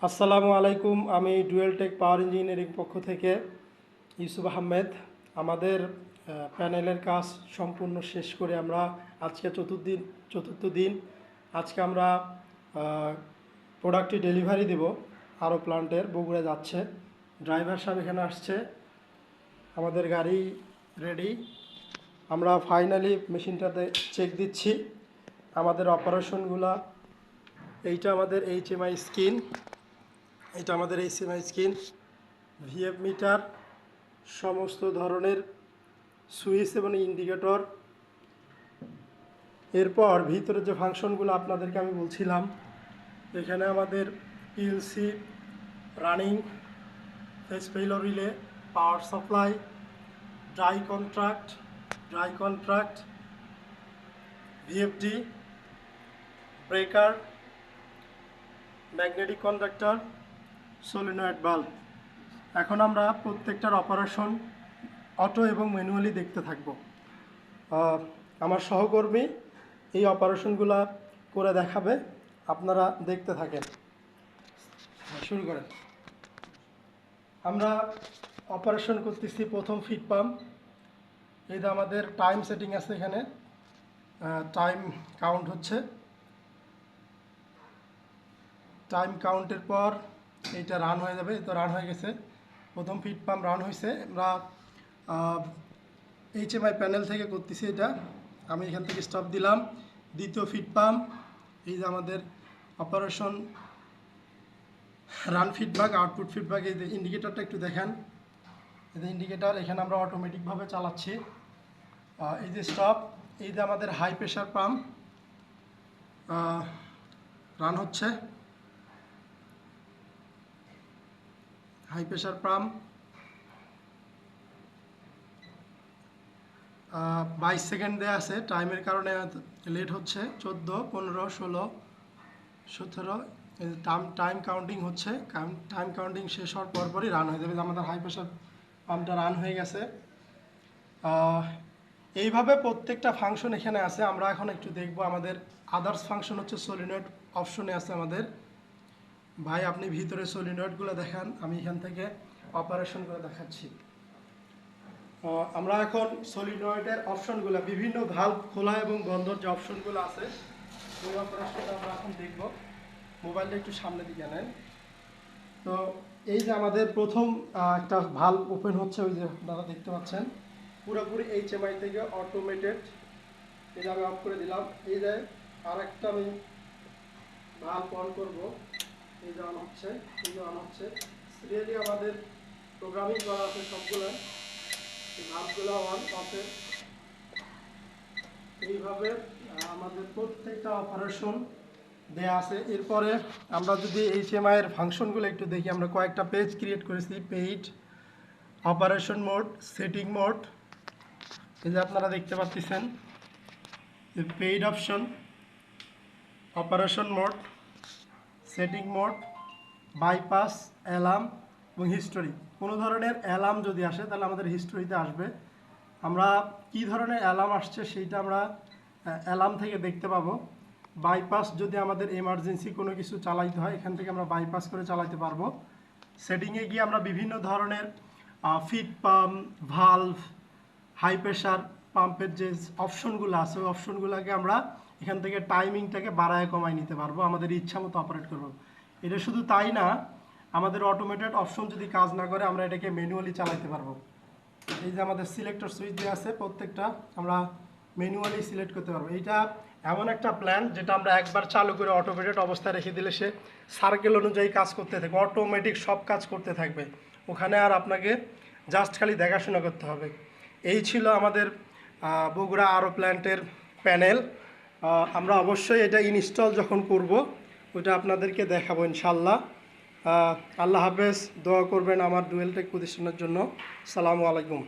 আসসালামু আলাইকুম। আমি ডুয়েল টেক পাওয়ার ইঞ্জিনিয়ারিং পক্ষ থেকে ইউসুফ আহমেদ। আমাদের প্যানেলের কাজ সম্পূর্ণ শেষ করে আমরা আজকে চতুর্থ দিন আজকে আমরা প্রোডাক্টটি ডেলিভারি দেব। আরও প্লান্টের বগুড়া যাচ্ছে, ড্রাইভার সাহেব এখানে আসছে, আমাদের গাড়ি রেডি। আমরা ফাইনালি মেশিনটাতে চেক দিচ্ছি আমাদের অপারেশনগুলা। এইটা আমাদের HMI স্ক্রিন, এটা আমাদের HMI স্ক্রিন, ভিএফ মিটার, সমস্ত ধরনের সুইচ এবং ইন্ডিকেটর। এরপর ভিতরে যে ফাংশনগুলো আপনাদেরকে আমি বলছিলাম, এখানে আমাদের PLC running, phase failure relay, power supply, dry contract, VFD, breaker, magnetic conductor, solenoid bulb. এখন আমরা প্রত্যেকটার অপারেশন অটো এবং ম্যানুয়ালি দেখতে থাকব। আমার সহকর্মী এই অপারেশনগুলো করে দেখাবে, আপনারা দেখতে থাকেন। শুরু করেন। আমরা অপারেশন করতেছি প্রথম ফিট পাম্প। এইটা আমাদের টাইম সেটিং আছে, এখানে টাইম কাউন্ট হচ্ছে। টাইম কাউন্টের পর এইটা রান হয়ে যাবে। তো রান হয়ে গেছে, প্রথম ফিট পাম্প রান হয়েছে। আমরা HMI প্যানেল থেকে করতেছি এটা। আমি এখান থেকে স্টপ দিলাম। দ্বিতীয় ফিট পাম্প, এই যে আমাদের operation run feedback, output feedback. এই যে ইন্ডিকেটরটা একটু দেখেন, এই যে ইন্ডিকেটর, এখানে আমরা অটোমেটিকভাবে চালাচ্ছি। এই যে স্টপ, এই যে আমাদের হাই প্রেশার পাম্প রান হচ্ছে। হাই প্রেশার পাম্প 22 সেকেন্ড দেওয়া আছে, টাইমের কারণে লেট হচ্ছে। 14, 15, 16, 17 টাইম কাউন্টিং হচ্ছে। টাইম কাউন্টিং শেষ হওয়ার পরপরই রান হয়ে যাবে। আমাদের হাই প্রেশার পাম্পটা রান হয়ে গেছে। এইভাবে প্রত্যেকটা ফাংশন এখানে আছে। আমরা এখন একটু দেখব আমাদের আদার্স ফাংশন হচ্ছে সলিনয়েড অপশনে আছে আমাদের। ভাই আপনি ভিতরে সলিনয়েডগুলো দেখান, আমি এখান থেকে অপারেশন করে দেখাচ্ছি। আমরা এখন সলিনয়েডের অপশনগুলো, বিভিন্ন ভালভ খোলা এবং বন্ধর যে অপশনগুলো আছে, ওই অপারেশনটা আমরা এখন দেখব। মোবাইলটা একটু সামনে দিকে নেন। তো এই যে আমাদের প্রথম একটা ভালভ ওপেন হচ্ছে, ওই যে আপনারা দেখতে পাচ্ছেন, পুরোপুরি HMI থেকে অটোমেটেড। এই যে আমি অফ করে দিলাম। এই যে আর একটা আমি ভালভ অন করবো, এই যে অন হচ্ছে, এই যে অন হচ্ছে। সিরিয়ালি আমাদের প্রোগ্রামিং করা আছে সবগুলো, ভালভগুলো অন অফে। এইভাবে আমাদের প্রত্যেকটা অপারেশন দেয়া আছে। এরপরে আমরা যদি HMI এর ফাংশনগুলো একটু দেখি, আমরা কয়েকটা পেজ ক্রিয়েট করেছি। Paid, operation mode, setting mode, এই যে আপনারা দেখতে পাচ্ছেন paid option, operation mode, setting mode, bypass, alarm এবং হিস্টোরি। কোনো ধরনের অ্যালার্ম যদি আসে তাহলে আমাদের হিস্টোরিতে আসবে। আমরা কি ধরনের অ্যালার্ম আসছে সেইটা আমরা অ্যালার্ম থেকে দেখতে পাবো। বাইপাস, যদি আমাদের এমার্জেন্সি কোনো কিছু চালাইতে হয়, এখান থেকে আমরা বাইপাস করে চালাতে পারবো। সেটিংয়ে গিয়ে আমরা বিভিন্ন ধরনের feed pump, valve, high pressure পাম্পের যে অপশনগুলো আছে, ওই অপশনগুলোকে আমরা এখান থেকে টাইমিংটাকে বাড়ায় কমায় নিতে পারবো, আমাদের ইচ্ছা মতো অপারেট করবো। এটা শুধু তাই না, আমাদের অটোমেটেড অপশন যদি কাজ না করে আমরা এটাকে ম্যানুয়ালি চালাতে পারবো। এই যে আমাদের সিলেক্টর সুইচ দিয়ে আছে, প্রত্যেকটা আমরা ম্যানুয়ালি সিলেক্ট করতে পারবো। এইটা এমন একটা প্ল্যান যেটা আমরা একবার চালু করে অটোমেটেড অবস্থায় রেখে দিলে সে সার্কেল অনুযায়ী কাজ করতে থাকবে, অটোমেটিক সব কাজ করতে থাকবে। ওখানে আর আপনাকে জাস্ট খালি দেখাশোনা করতে হবে। এই ছিল আমাদের বগুড়া আরও প্ল্যান্টের প্যানেল। আমরা অবশ্যই এটা ইনস্টল যখন করব ওইটা আপনাদেরকে দেখাবো ইনশাল্লাহ। আল্লাহ হাফেজ। দোয়া করবেন আমার ডুয়েল টেক প্রতিষ্ঠানের জন্য। সালামু আলাইকুম।